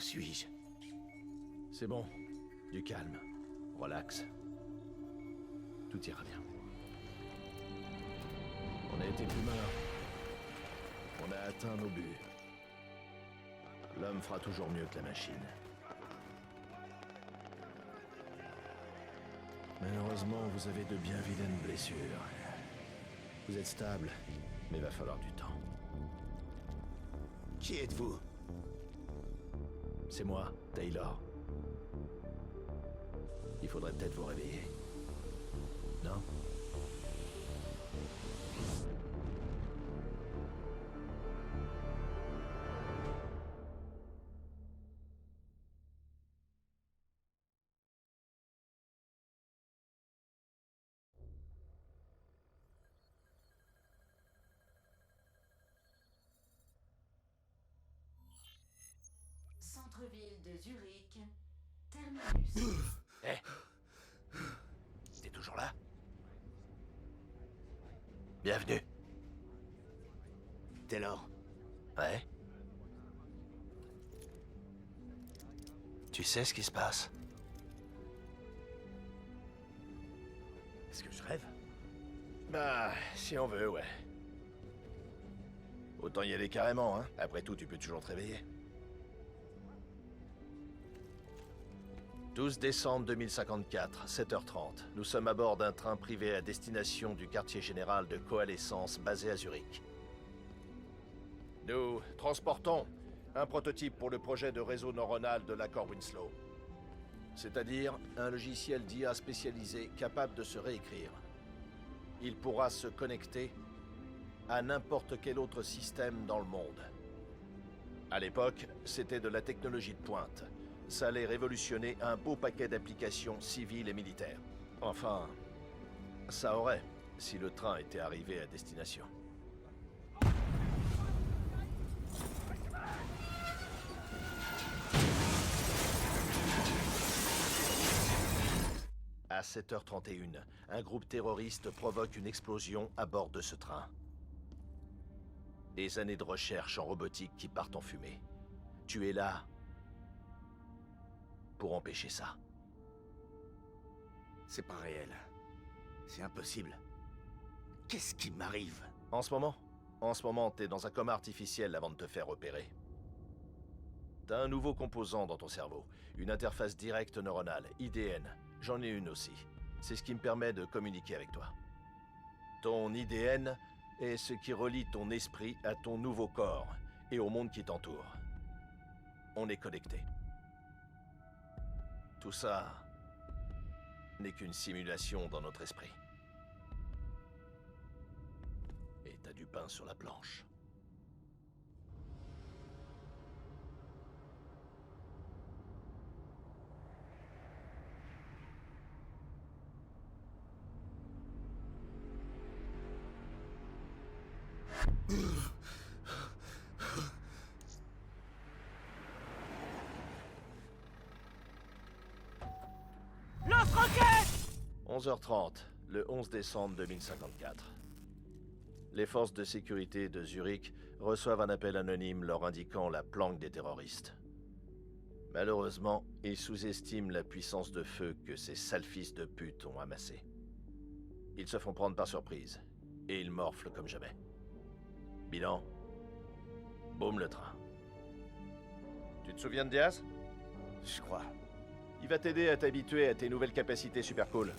suis-je? C'est bon. Du calme. Relax. Tout ira bien. On a été plus malin. On a atteint nos buts. L'homme fera toujours mieux que la machine. Malheureusement, vous avez de bien vilaines blessures. Vous êtes stable, mais il va falloir du temps. Qui êtes-vous? C'est moi, Taylor. Il faudrait peut-être vous réveiller. Non? Centre-ville de Zurich, terminus. Hé! T'es toujours là? Bienvenue. Taylor, Ouais? Tu sais ce qui se passe? est-ce que je rêve? Bah, si on veut, ouais. Autant y aller carrément, hein. Après tout, tu peux toujours te réveiller. 12 décembre 2054, 7h30. Nous sommes à bord d'un train privé à destination du quartier général de coalescence basé à Zurich. Nous transportons un prototype pour le projet de réseau neuronal de l'accord Winslow. C'est-à-dire un logiciel d'IA spécialisé capable de se réécrire. Il pourra se connecter à n'importe quel autre système dans le monde. À l'époque, c'était de la technologie de pointe. Ça allait révolutionner un beau paquet d'applications civiles et militaires. Enfin, ça aurait, si le train était arrivé à destination. À 7h31, un groupe terroriste provoque une explosion à bord de ce train. Des années de recherche en robotique qui partent en fumée. Tu es là pour empêcher ça. C'est pas réel. C'est impossible. Qu'est-ce qui m'arrive? En ce moment, t'es dans un coma artificiel avant de te faire opérer. T'as un nouveau composant dans ton cerveau, une interface directe neuronale, IDN. J'en ai une aussi. C'est ce qui me permet de communiquer avec toi. Ton IDN est ce qui relie ton esprit à ton nouveau corps et au monde qui t'entoure. On est connectés. Tout ça n'est qu'une simulation dans notre esprit. Et t'as du pain sur la planche. Lance-roquette! 11h30, le 11 décembre 2054. Les forces de sécurité de Zurich reçoivent un appel anonyme leur indiquant la planque des terroristes. Malheureusement, ils sous-estiment la puissance de feu que ces sales fils de pute ont amassée. Ils se font prendre par surprise, et ils morflent comme jamais. Bilan, boum le train. Tu te souviens de Diaz? Je crois. Il va t'aider à t'habituer à tes nouvelles capacités super cool.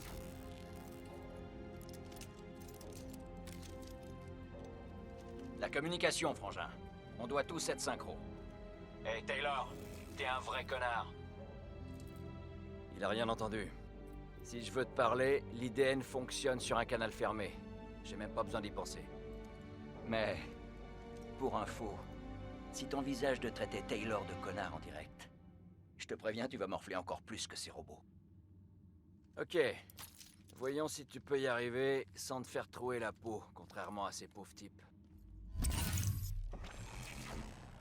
La communication, frangin. On doit tous être synchro. Hey Taylor, t'es un vrai connard. Il a rien entendu. Si je veux te parler, l'IDN fonctionne sur un canal fermé. J'ai même pas besoin d'y penser. Mais, pour info, si t'envisages de traiter Taylor de connard en direct, je te préviens, tu vas morfler encore plus que ces robots. Ok. Voyons si tu peux y arriver sans te faire trouer la peau, contrairement à ces pauvres types.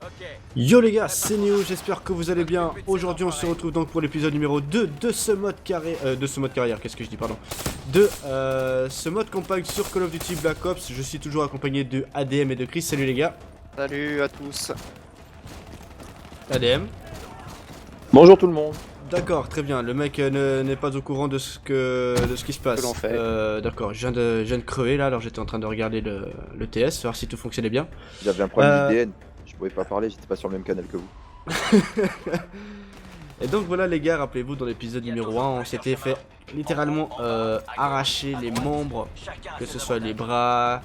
Ok. Yo les gars, c'est Néo, j'espère que vous allez bien. Aujourd'hui on se retrouve donc pour l'épisode numéro 2 de ce mode carrière, qu'est-ce que je dis, pardon. De ce mode campagne sur Call of Duty Black Ops. Je suis toujours accompagné de ADM et de Chris. Salut les gars. Salut à tous. ADM. Bonjour tout le monde. D'accord, très bien. Le mec n'est pas au courant de ce qui se passe. Que l'on fait. D'accord, je viens de crever là, alors j'étais en train de regarder le TS, voir si tout fonctionnait bien. J'avais un problème d'IDN. Je pouvais pas parler, j'étais pas sur le même canal que vous. Et donc voilà les gars, rappelez-vous dans l'épisode numéro 1, on s'était fait littéralement arracher les membres, que ce soit les bras,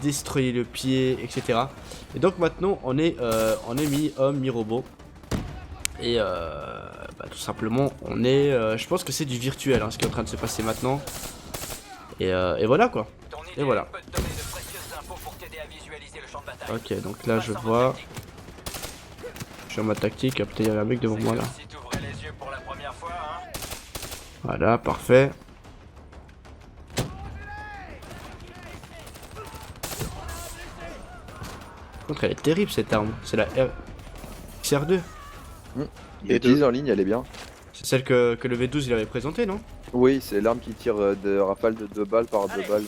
destroyer le pied, etc. Et donc maintenant on est mi-homme, mi-robot. Et tout simplement on est, je pense que c'est du virtuel hein, ce qui est en train de se passer maintenant. Et voilà quoi. Et voilà. Ok, donc là je vois. Je suis en mode tactique, ah, putain il y a un mec devant moi là. Voilà, parfait. Par contre elle est terrible cette arme, c'est la XR2. Et utilise en ligne, elle est bien. C'est celle que le V12 il avait présentée non? Oui, c'est l'arme qui tire de rafale de 2 balles par 2 balles.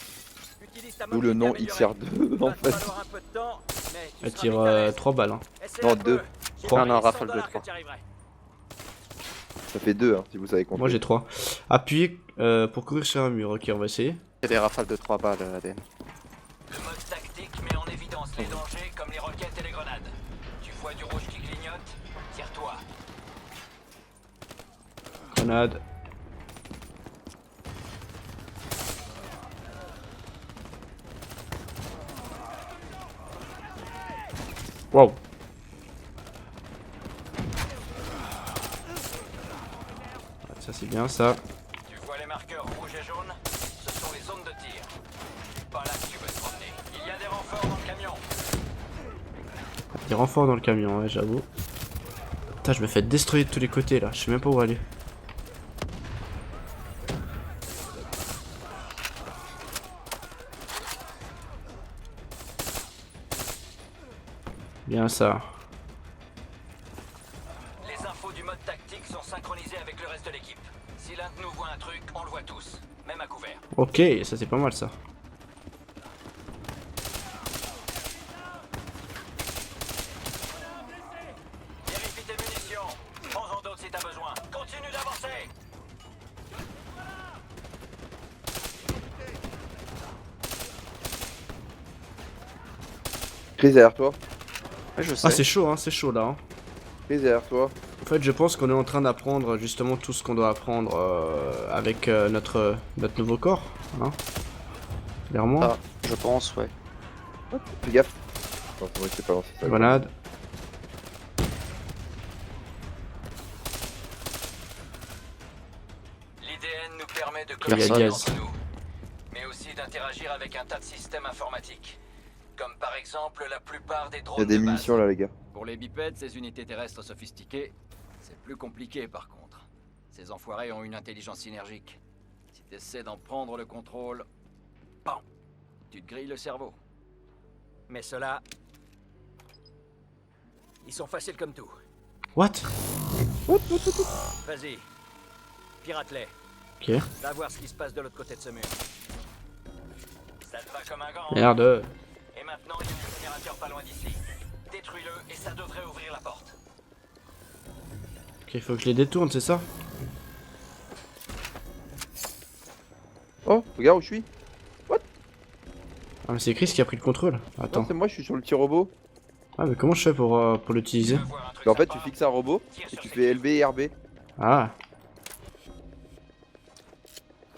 D'où le nom XR2 en fait. Elle tire 3 balles hein. Non, 2. 3. Non, rafale de 3. Ça fait 2 hein, si vous savez compter. Moi j'ai 3. Appuyez pour courir sur un mur, ok on va essayer. C'est des rafales de 3 balles ADN. Le mode tactique met en évidence les dangers comme les roquettes et les grenades. Tu vois du rouge qui clignote, tire-toi. Grenade. Wow. Ça c'est bien ça. Tu vois les marqueurs rouges et jaunes? Ce sont les zones de tir. Pas là que tu veux te promener. Il y a des renforts dans le camion. Des renforts dans le camion, ouais j'avoue. Putain je me fais destroyer de tous les côtés là, je sais même pas où aller. Bien ça. Les infos du mode tactique sont synchronisées avec le reste de l'équipe. Si l'un de nous voit un truc, on le voit tous, même à couvert. Ok, ça c'est pas mal ça. Vérifie tes munitions. Prends-en d'autres si t'as besoin. Continue d'avancer. Chris derrière toi. Ouais, je sais. Ah c'est chaud là. Hein. Chris derrière toi. En fait je pense qu'on est en train d'apprendre justement tout ce qu'on doit apprendre avec notre nouveau corps. Hein. Clairement. Ah, je pense, ouais. Fais gaffe. Non, c'est vrai que c'est pas lancé ça. Grenade. L'IDN nous permet de Il y a communiquer gaz. entre nous, mais aussi d'interagir avec un tas de systèmes informatiques. Comme par exemple la plupart des Il y a drones des de base. munitions là les gars. Pour les bipèdes, ces unités terrestres sophistiquées, c'est plus compliqué par contre. Ces enfoirés ont une intelligence synergique. Si t'essaies d'en prendre le contrôle, bam, tu te grilles le cerveau. Mais ceux-là, ils sont faciles comme tout. What? Vas-y, pirate-les. Ok. Va voir ce qui se passe de l'autre côté de ce mur. Ça te va comme un gant. Merde. Et maintenant, il y a un générateur pas loin d'ici. Détruis-le et ça devrait ouvrir la porte. Ok, il faut que je les détourne, c'est ça? Oh, regarde où je suis. Ah mais c'est Chris qui a pris le contrôle. Non, Attends. c'est moi, je suis sur le petit robot. Ah mais comment je fais pour l'utiliser? Tu veux voir un truc Mais en fait, tu sympa? fixes un robot et tu fais LB et RB. Ah.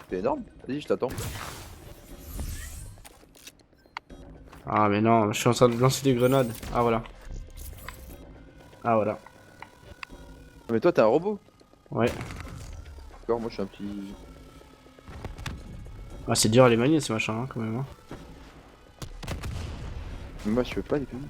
C'est énorme. Vas-y, je t'attends. Ah mais non, je suis en train de lancer des grenades. Ah voilà. Ah voilà. Mais toi, t'es un robot. Ouais. D'accord, moi, je suis un petit. Ah c'est dur à les manier ces machins hein, quand même. Hein. Mais moi, je fais pas les conneries.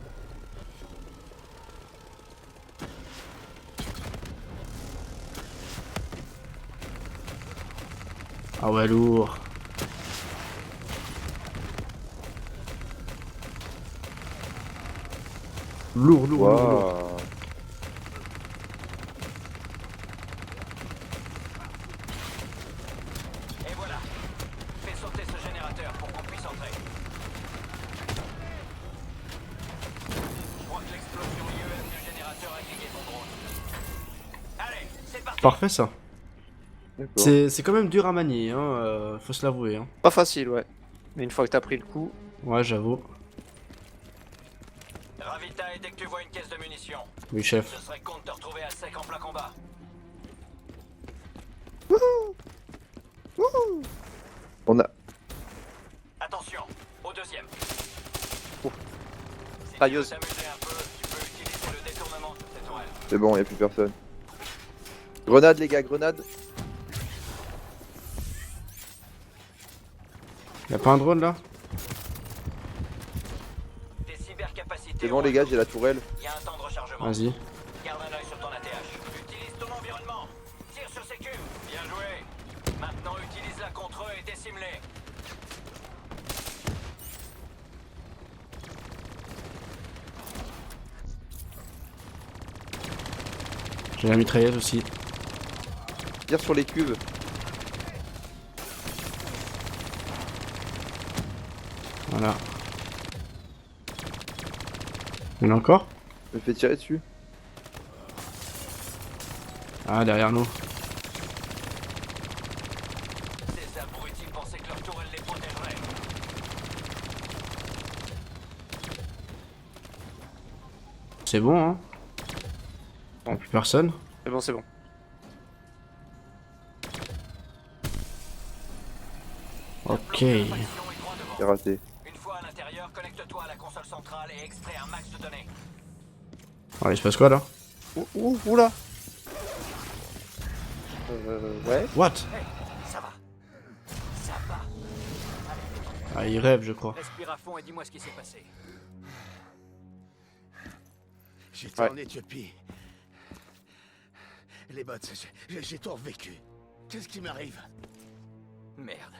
Ah ouais lourd. Lourd, lourd, lourd, lourd. Waouh. Et voilà. Fais sauter ce générateur pour qu'on puisse entrer. Je crois que l'explosion IEM du générateur a grillé ton drone. Allez, Parfait ça. D'accord. C'est quand même dur à manier, hein, faut se l'avouer. Hein. Pas facile, ouais. Mais une fois que t'as pris le coup, Ouais, j'avoue. Ravitaille dès que tu vois une caisse de munitions. Oui, chef. Ce serait con de te retrouver à sec en plein combat. On a. Attention, au deuxième. Oh. Si Railleuse. tu veux t'amuser un peu, tu peux utiliser le détournement sur ces tourelles. C'est bon, y a plus personne. Grenade, les gars, grenade. Y'a pas un drone là? Tes cybercapacités. C'est bon, les gars, j'ai la tourelle. Il y a un temps de rechargement. Vas-y. Garde un œil sur ton ATH. Utilise ton environnement. Tire sur ces cubes. Bien joué. Maintenant, utilise-la contre eux et décime-les. J'ai la mitrailleuse aussi. Tire sur les cubes. Voilà. Il y en a encore? Je me fais tirer dessus. Ah, derrière nous. Ces abrutis pensaient que leur tourelle les protégerait. C'est bon, hein? Bon, plus personne. c'est bon, c'est bon. Ok. C'est raté. Une fois à l'intérieur, connecte-toi à la console centrale et extrais un max de données. Alors, il se passe quoi là? Oula. Ouais. What? Ça va. Ça va. Ah, il rêve, je crois. Respire à fond et dis-moi ce qui s'est passé. J'étais Ouais. en Éthiopie. Les bots, j'ai tout revécu. Qu'est-ce qui m'arrive? Merde.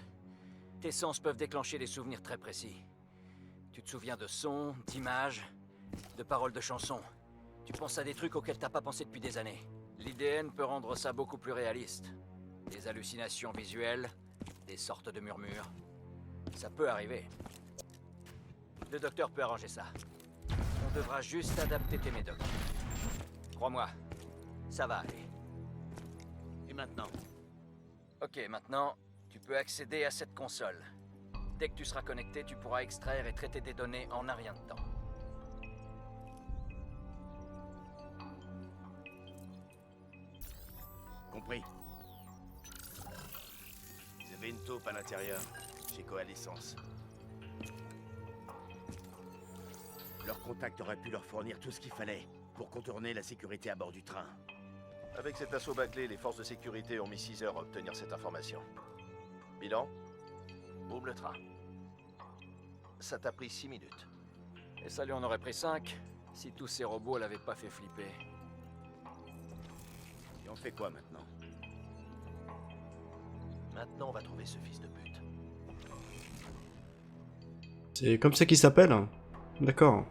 Tes sens peuvent déclencher des souvenirs très précis. Tu te souviens de sons, d'images, de paroles de chansons. Tu penses à des trucs auxquels t'as pas pensé depuis des années. L'IDN peut rendre ça beaucoup plus réaliste. Des hallucinations visuelles, des sortes de murmures. Ça peut arriver. Le docteur peut arranger ça. On devra juste adapter tes médocs. Crois-moi, ça va aller. Et maintenant? Ok, maintenant, tu peux accéder à cette console. Dès que tu seras connecté, tu pourras extraire et traiter des données en un rien de temps. Compris. Vous avez une taupe à l'intérieur. J'ai coalescence. Leur contact aurait pu leur fournir tout ce qu'il fallait pour contourner la sécurité à bord du train. Avec cet assaut bâclé, les forces de sécurité ont mis 6 heures à obtenir cette information. Bilan? Ouvre le train. Ça t'a pris 6 minutes. Et ça lui en aurait pris 5 si tous ces robots l'avaient pas fait flipper. Et on fait quoi maintenant? Maintenant, on va trouver ce fils de pute. C'est comme ça qu'il s'appelle? D'accord.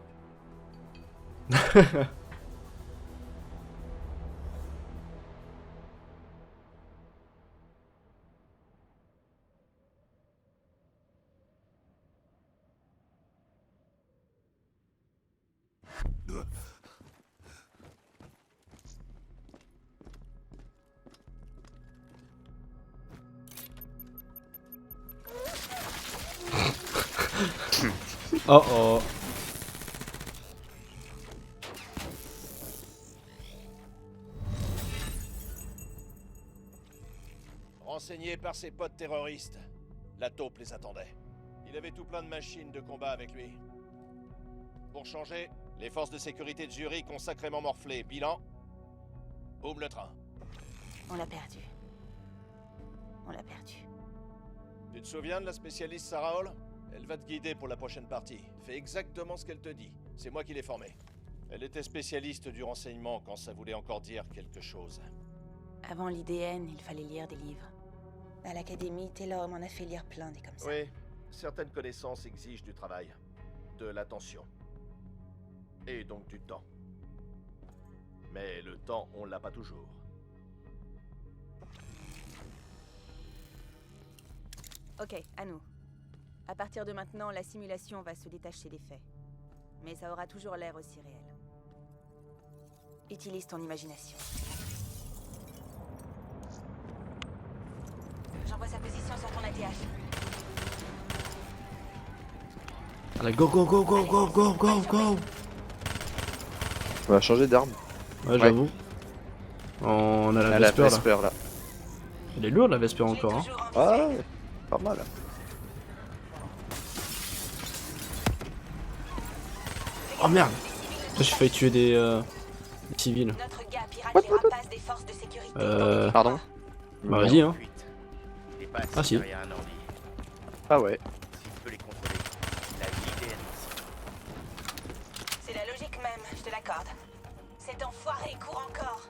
Oh oh. Renseigné par ses potes terroristes, la taupe les attendait. Il avait tout plein de machines de combat avec lui. Pour changer, les forces de sécurité de Zurich ont sacrément morflé. Bilan? Boum le train. On l'a perdu. On l'a perdu. Tu te souviens de la spécialiste Sarah Hall? Elle va te guider pour la prochaine partie. Fais exactement ce qu'elle te dit. C'est moi qui l'ai formée. Elle était spécialiste du renseignement quand ça voulait encore dire quelque chose. Avant l'IDN, il fallait lire des livres. À l'académie, Taylor m'en a fait lire plein des comme ça. Oui, certaines connaissances exigent du travail, de l'attention. Et donc du temps. Mais le temps, on l'a pas toujours. Ok, à nous. À partir de maintenant, la simulation va se détacher des faits. Mais ça aura toujours l'air aussi réel. Utilise ton imagination. cache. Allez, go, go, go, go, go, go, go, go. On va changer d'arme. Ouais, j'avoue. On a la Ah, la Vesper là. Vesper là. Elle est lourde la Vesper encore. Hein. Ah, ouais. Pas mal. Oh merde. J'ai failli tuer des civils. Notre gars pirate les rapaces des forces de sécurité. Pardon. Bah vas-y hein. Fuite. Il est pas assis Ah, si. derrière un ordi. Ah ouais. S'il peut les contrôler, il a l'IDN aussi. C'est la logique même, je te l'accorde. Cet enfoiré court encore.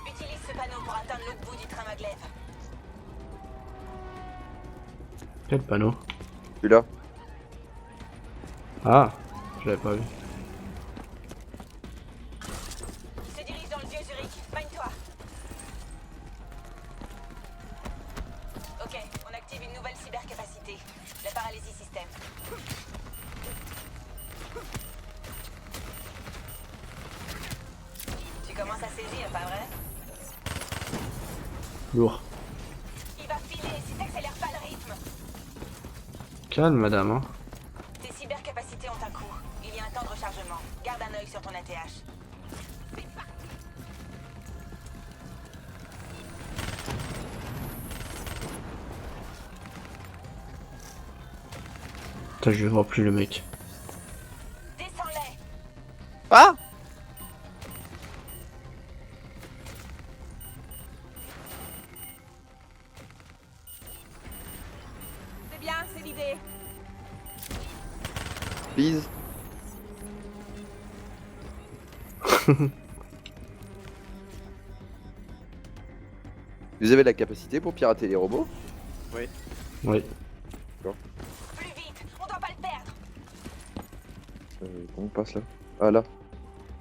Utilise ce panneau pour atteindre l'autre bout du train maglev. Quel panneau? Celui-là. Ah, je l'avais pas vu. Il se dirige dans le vieux Zurich. Magne-toi. Ok, on active une nouvelle cybercapacité. La paralysie système. Tu commences à saisir, pas vrai? Lourd. Il va filer si t'accélères pas le rythme. Calme madame hein. Tes cybercapacités ont un coût. Il y a un temps de rechargement. Garde un œil sur ton ATH. Putain, je vois plus le mec. Descends-les. Ah. C'est bien, c'est l'idée. Please. Vous avez la capacité pour pirater les robots? Oui. Plus vite, on doit pas le perdre. Comment on passe là? Ah là.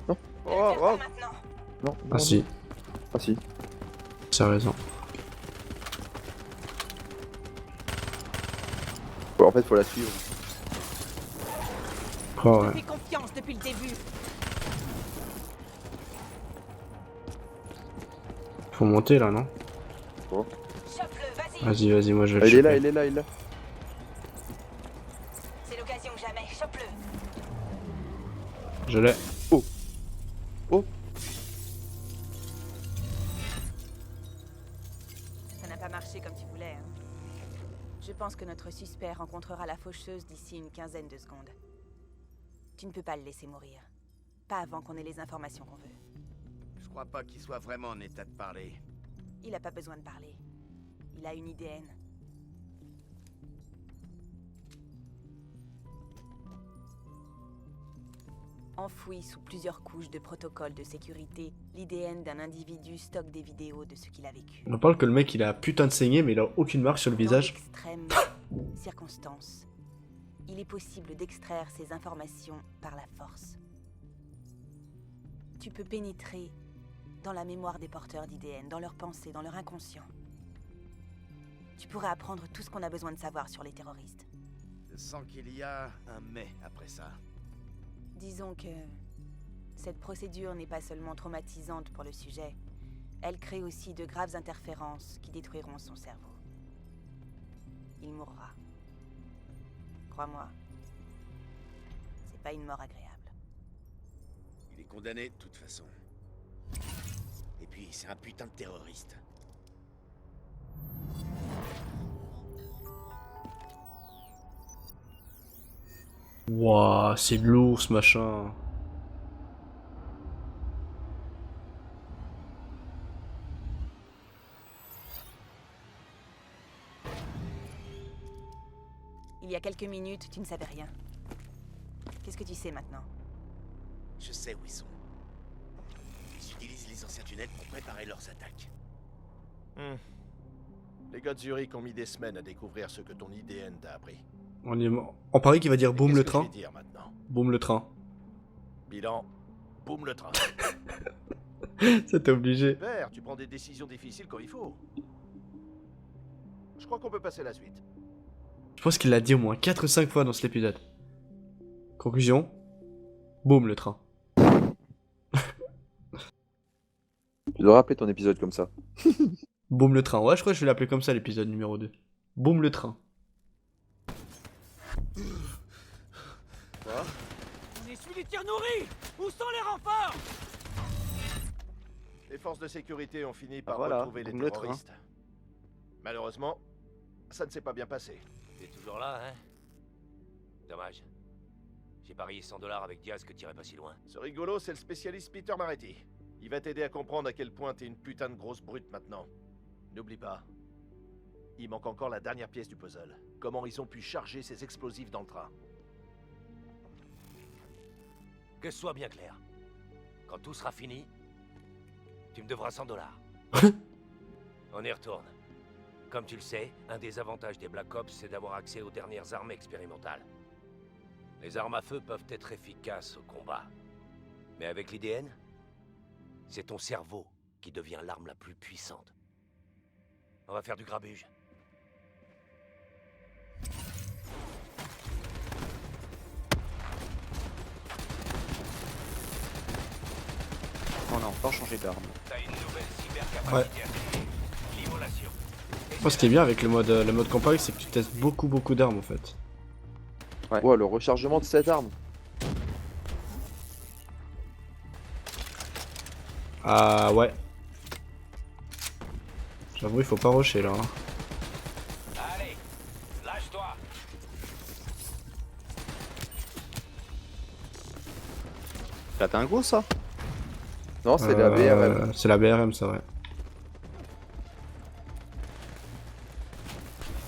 Ne le perds pas maintenant. Non. Ah si, Ah si. c'est raison. Ouais, en fait, faut la suivre. Oh ouais. Fais confiance depuis le début. Faut monter là non? Chope-le, vas-y. Vas-y, vas-y, moi je vais Ah, le il est là, choper. il est là, il est là. C'est l'occasion que jamais. Chope-le. Je l'ai. Ça n'a pas marché comme tu voulais. Hein. Je pense que notre suspect rencontrera la faucheuse d'ici une quinzaine de secondes. Tu ne peux pas le laisser mourir. Pas avant qu'on ait les informations qu'on veut. Je crois pas qu'il soit vraiment en état de parler. Il a pas besoin de parler. Il a une IDN. Enfoui sous plusieurs couches de protocoles de sécurité, l'IDN d'un individu stocke des vidéos de ce qu'il a vécu. On parle que le mec il a putain de saigné mais il a aucune marque sur le visage. Dans d'extrêmes circonstances, il est possible d'extraire ces informations par la force. Tu peux pénétrer dans la mémoire des porteurs d'IDN, dans leurs pensées, dans leur inconscient. Tu pourrais apprendre tout ce qu'on a besoin de savoir sur les terroristes. Je sens qu'il y a un mais après ça. Disons que cette procédure n'est pas seulement traumatisante pour le sujet, elle crée aussi de graves interférences qui détruiront son cerveau. Il mourra. Crois-moi, c'est pas une mort agréable. Il est condamné de toute façon. Et puis, c'est un putain de terroriste. Wouah, c'est lourd ce machin. Il y a quelques minutes, tu ne savais rien. Qu'est-ce que tu sais maintenant? Je sais où ils sont. Ils utilisent les anciens tunnels pour préparer leurs attaques. Les gars de Zurich ont mis des semaines à découvrir ce que ton IDN t'a appris. On parie qu'il va dire Et boum qu'est-ce le que train. je vais dire maintenant? Boum le train. Bilan, boum le train. C'était obligé. Super, tu prends des décisions difficiles quand il faut. Je crois qu'on peut passer à la suite. Je pense qu'il l'a dit au moins 4 ou 5 fois dans cet épisode. Conclusion. Boum le train. Tu dois rappeler ton épisode comme ça. Boum le train. Ouais, je crois que je vais l'appeler comme ça l'épisode numéro 2. Boum le train. Quoi? On essuie les tirs nourris. Où sont les renforts? Les forces de sécurité ont fini par voilà, retrouver les comme le train. terroristes. Malheureusement, ça ne s'est pas bien passé. T'es toujours là, hein? Dommage. J'ai parié 100 $ avec Diaz que t'irais pas si loin. Ce rigolo, c'est le spécialiste Peter Maretti. Il va t'aider à comprendre à quel point t'es une putain de grosse brute maintenant. N'oublie pas, il manque encore la dernière pièce du puzzle. Comment ils ont pu charger ces explosifs dans le train. Que ce soit bien clair. Quand tout sera fini, tu me devras 100 $. On y retourne. Comme tu le sais, un des avantages des Black Ops, c'est d'avoir accès aux dernières armes expérimentales. Les armes à feu peuvent être efficaces au combat. Mais avec l'IDN, c'est ton cerveau qui devient l'arme la plus puissante. On va faire du grabuge. On a encore changé d'arme. T'as une nouvelle cybercapacité activée. L'immolation. Moi, ce qui est bien avec le mode compact, c'est que tu testes beaucoup d'armes en fait. Ouais, le rechargement de cette arme. Ah ouais. J'avoue, il faut pas rusher là. Hein. Allez, lâche-toi. Là, t'as un gros ça? Non, c'est la BRM. C'est la BRM, ça, ouais.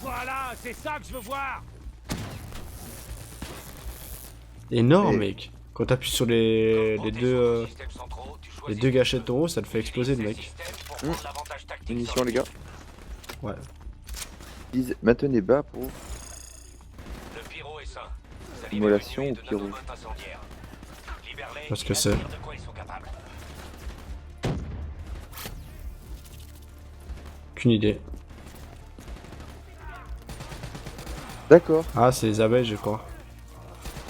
Voilà, c'est ça que je veux voir. Énorme, Et- mec. Quand t'appuies sur les deux gâchettes en haut, ça te fait exploser le mec. Munitions, les gars. Ouais. Maintenez bas pour Le pyro est sain. Ça Immolation libère une ou nuée de pyro? nanobots incendiaires. Libère-les Parce et que c'est- admire de quoi ils sont capables. Aucune idée. D'accord. Ah, c'est les abeilles, je crois.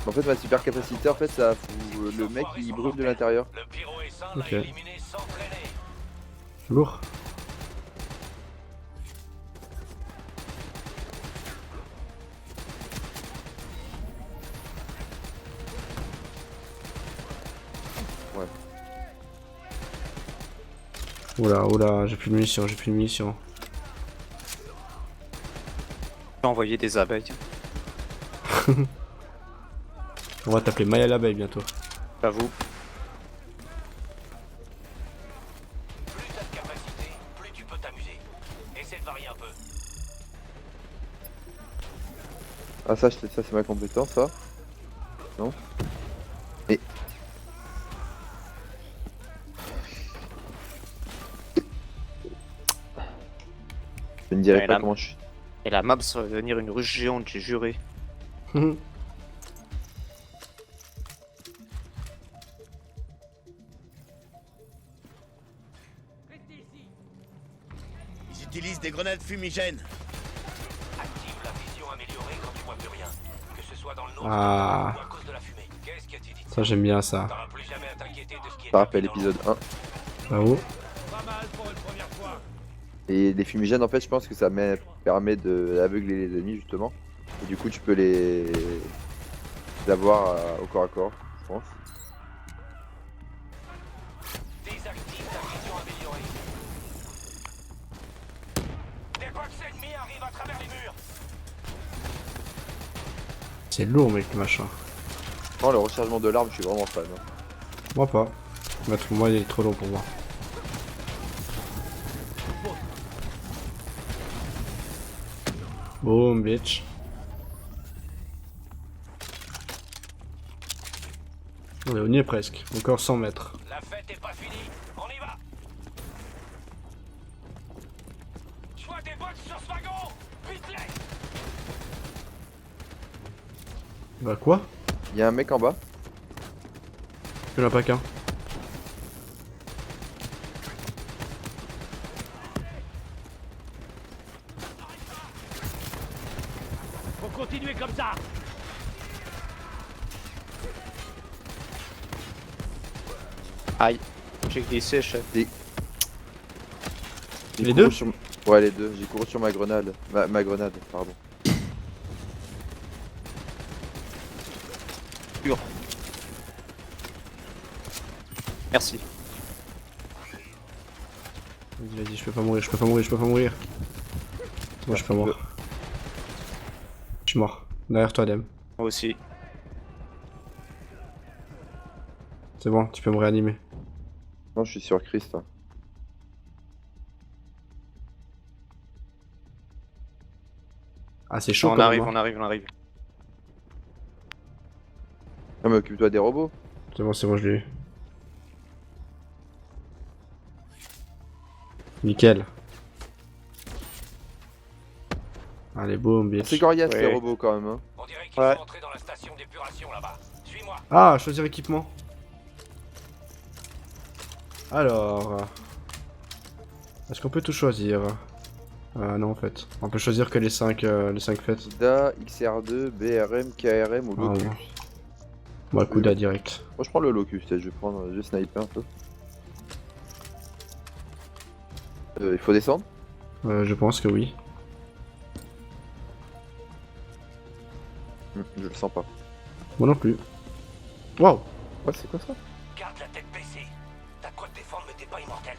En fait, ma super capacité, en fait, ça fout le mec qui brûle de l'intérieur. Le pyro est sain, Ok. l'a éliminé sans freiner. Lourd. Ouais. Oula, j'ai plus de munitions, J'ai envoyé des abeilles. On va t'appeler Maya l'abeille bientôt. J'avoue. Plus t'as de capacité, plus tu peux t'amuser. Essaie de varier un peu. Ah, ça c'est ma compétence, ça. Non. Et... Je ne dirais Ouais, pas là- comment je suis. Et la map, ça va devenir une ruche géante, j'ai juré. Ils utilisent des grenades fumigènes. Active la vision améliorée quand tu vois plus rien. Que ce soit dans le noir Ah. ou à cause de la fumée. Qu'est-ce que tu dis de Ça, j'aime bien ça. T'auras plus jamais à t'inquiéter de ce qui est Ça rappelle tapis dans l'épisode 1. Bravo. Pas mal pour une première fois. Et les fumigènes, en fait, je pense que ça permet d'aveugler les ennemis, justement. Et du coup, tu peux les avoir au corps à corps, je pense. Désactive ta vision améliorée. Des box ennemis arrivent à travers les murs. C'est lourd, mec, le machin. Non, le rechargement de l'arme, je suis vraiment fan. Hein. Moi pas. Moi, il est trop long pour moi. Boom, bitch. On y est presque. Encore 100 mètres. La fête est pas finie. On y va. Je vois des box sur ce wagon. Vite-les. Bah quoi? Il y a un mec en bas. Il y en a pas qu'un. Faut continuer comme ça. Aïe, j'ai glissé, chef. J'ai Les couru deux sur... Ouais, les deux. J'ai couru sur ma grenade. Ma grenade, pardon. Merci. Vas-y, je peux pas mourir, je peux pas mourir, je peux pas mourir. Moi, je peux mourir. Je suis mort. Derrière toi, Dem. Moi aussi. C'est bon, tu peux me réanimer. Non, je suis sur Christ. Hein. Ah, c'est chaud On quand arrive, même, hein. on arrive, on arrive. Non, mais occupe-toi des robots. C'est bon, je l'ai eu. Nickel. Allez, boum, bitch. C'est coriace Ouais. les robots quand même. Hein. On dirait qu'ils Ouais. sont entrés dans la station d'épuration là-bas. Suis-moi. Ah, choisir équipement. Alors... Est-ce qu'on peut tout choisir? Non, en fait. On peut choisir que les 5 faits. Kuda, XR2, BRM, KRM ou Ah, Locus. bon. Bon, Kuda direct. Moi je prends le Locus, je vais sniper un peu. Il faut descendre. Je pense que oui. Je le sens pas. Moi non plus. Waouh! Ouais, c'est quoi ça? Garde la tête baissée. T'as quoi te défendre, mais t'es pas immortel.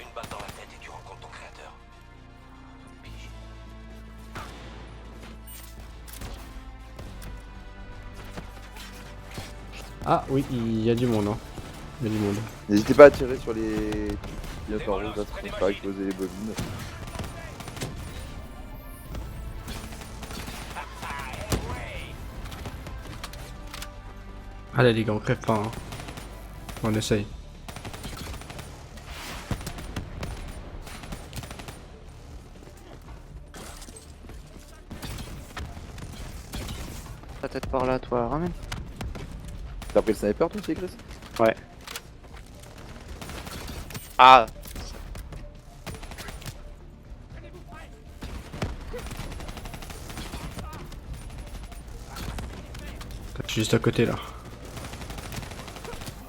Une balle dans la tête et tu rencontres ton créateur. Pige. Ah oui, il y a du monde, hein. Il y a du monde. N'hésitez pas à tirer sur les pilotes en rouge là, pour faire exploser les bobines. Allez les gars, on crève pas, hein. On essaye. Ta tête par là, toi, ramène. T'as pris le sniper toi aussi, Chris? Ouais. Ah! Je suis juste à côté là.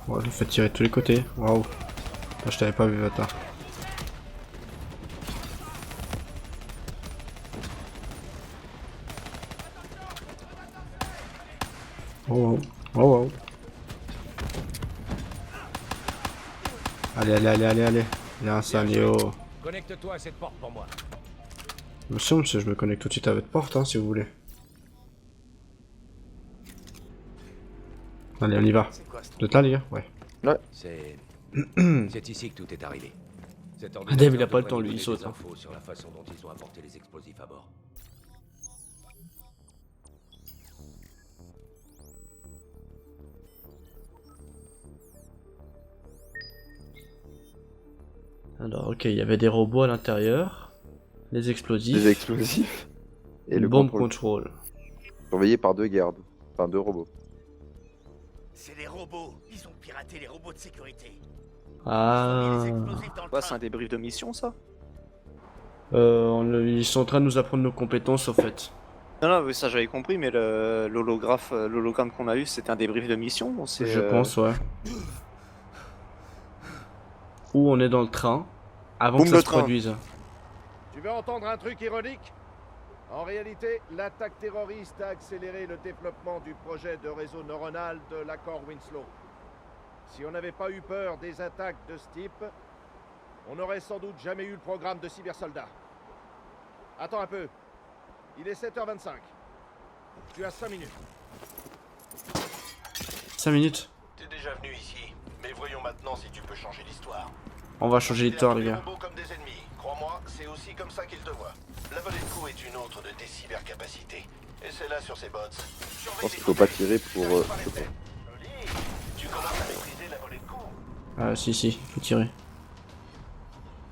Ouais, je me fais tirer de tous les côtés. Waouh. Putain, je t'avais pas vu, bâtard. Oh wow. Oh wow. Allez. Il y a un Sanyo. Connecte-toi à cette porte pour moi. Monsieur, je me connecte tout de suite à votre porte, hein, si vous voulez. Allez, on y va. Vous êtes là, les gars? Ouais. C'est... C'est ici que tout est arrivé. Cet Dave, ordinateur il a pas le devrait temps, nous lui, il donner saute, des hein. infos sur la façon dont ils ont apporté les explosifs à bord. Alors, ok, il y avait des robots à l'intérieur. Les explosifs. Les explosifs. Et le bomb contrôle. control. Surveillé par 2 gardes. Enfin 2 robots. C'est les robots. Ils ont piraté les robots de sécurité. Ah. Les explosifs dans le Quoi, train. c'est un débrief de mission, ça? Ils sont en train de nous apprendre nos compétences, au fait. Non, oui, ça j'avais compris, mais l'hologramme qu'on a eu, c'était un débrief de mission? Ou c'est, Je pense, ouais. Ou on est dans le train, avant Boum, que ça le se train. produise. Tu veux entendre un truc ironique? En réalité, l'attaque terroriste a accéléré le développement du projet de réseau neuronal de l'accord Winslow. Si on n'avait pas eu peur des attaques de ce type, on n'aurait sans doute jamais eu le programme de cybersoldats. Attends un peu. Il est 7h25. Tu as 5 minutes. 5 minutes. T'es déjà venu ici, mais voyons maintenant si tu peux changer l'histoire. On va changer l'histoire, les gars. robots comme des ennemis. Crois-moi, c'est aussi comme ça qu'ils te voient. La volée de coup est une autre de tes cybercapacités. Et c'est là sur ces bots. Je pense qu'il faut pas tirer pour... Tu commences à maîtriser la volée de coup. Ah, si, faut tirer.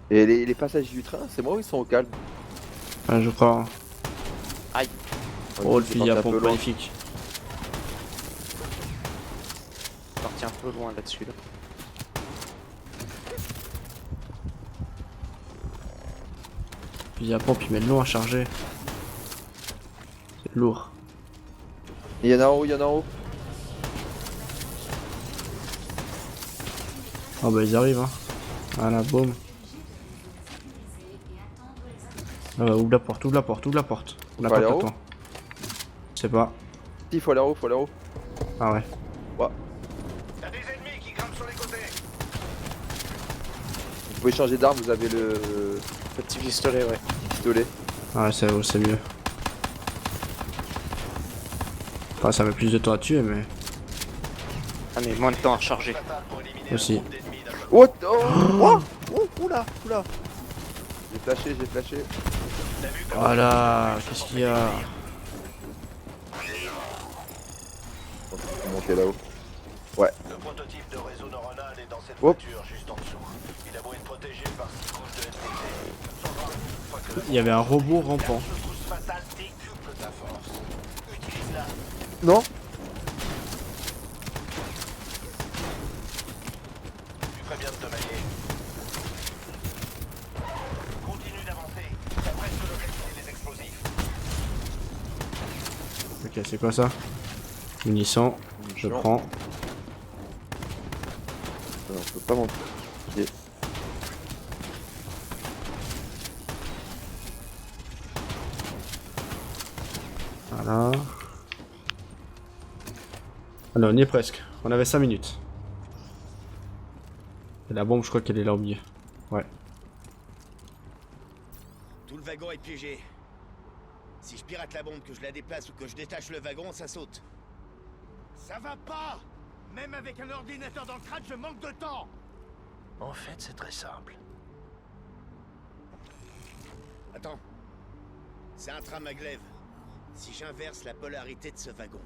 Et les passagers du train, c'est moi ou ils sont au calme? Ah, je crois. Aïe. Oh, le C'est fusil à parti un peu pompe loin. magnifique. Parti un peu loin là-dessus, là. Fusil à pompe, il met long à charger. C'est lourd. Il y en a en haut, il y en a en haut. Ah bah ils arrivent, hein. Voilà, boum. Ouvre la porte, ouvre la porte, ouvre la porte. On n'a Faut pas aller de en haut temps. Je sais pas. Si, faut aller en haut, faut aller en haut. Ah ouais. T'as des ennemis qui grimpent sur les côtés. Vous pouvez changer d'arme, vous avez le Petit pistolet, ouais. pistolet. Ah ouais, c'est mieux. Enfin, ça met plus de temps à tuer, mais Ah, mais moins de temps à recharger. aussi. Oh, oh, oula, oula. J'ai flashé. Voilà, qu'est-ce qu'il y a? Je pense qu'il faut monter là-haut. Ouais. Le prototype de réseau neuronal est dans cette Hop. voiture juste en dessous. Il a beau être protégé par 6 couches de NPC. Il y avait un robot rampant. Ce trousse fatale décuple ta force. Utilise-la. Non. Tu ferais bien de te manier. Continue d'avancer. T'as presque localisé les explosifs. Ok, c'est quoi ça? Munitions, je prends. Non, on peut pas monter. Ok. Voilà. Alors, on y est presque. On avait 5 minutes. Et la bombe, je crois qu'elle est là au milieu. Ouais. Tout le wagon est piégé. Si je pirate la bombe, que je la déplace ou que je détache le wagon, ça saute. Ça va pas! Même avec un ordinateur dans le crâne, je manque de temps! En fait, c'est très simple. Attends. C'est un tram maglev. Si j'inverse la polarité de ce wagon.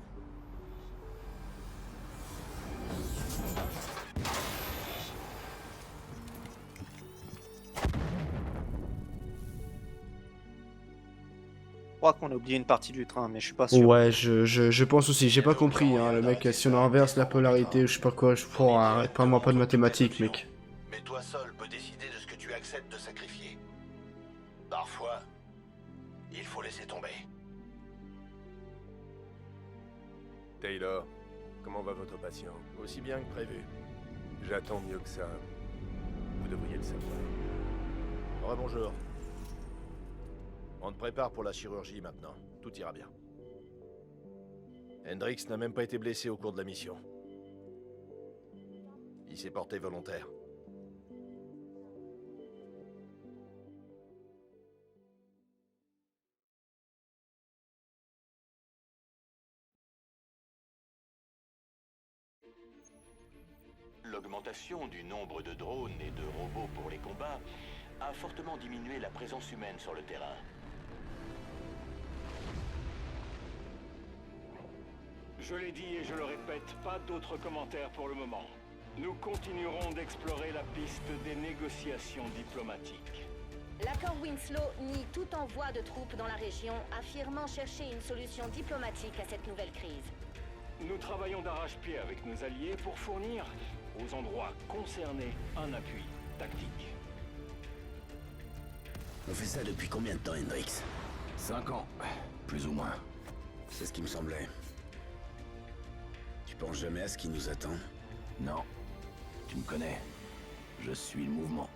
Je crois qu'on a oublié une partie du train, mais je suis pas sûr. Ouais, je pense aussi. J'ai pas compris, hein. Le mec, si on inverse la polarité, je sais pas quoi, je prends. Arrête pas moi pas de mathématiques, mec. Mais toi seul peux décider de ce que tu acceptes de sacrifier. Parfois, il faut laisser tomber. Taylor, comment va votre patient? Aussi bien que prévu. J'attends mieux que ça. Vous devriez le savoir. Rebonjour. On te prépare pour la chirurgie maintenant. Tout ira bien. Hendrix n'a même pas été blessé au cours de la mission. Il s'est porté volontaire. L'augmentation du nombre de drones et de robots pour les combats a fortement diminué la présence humaine sur le terrain. Je l'ai dit et je le répète, pas d'autres commentaires pour le moment. Nous continuerons d'explorer la piste des négociations diplomatiques. L'accord Winslow nie tout envoi de troupes dans la région, affirmant chercher une solution diplomatique à cette nouvelle crise. Nous travaillons d'arrache-pied avec nos alliés pour fournir aux endroits concernés un appui tactique. On fait ça depuis combien de temps, Hendrix? 5 ans, plus ou moins. C'est ce qui me semblait. Tu penses jamais à ce qui nous attend? Non. Tu me connais. Je suis le mouvement.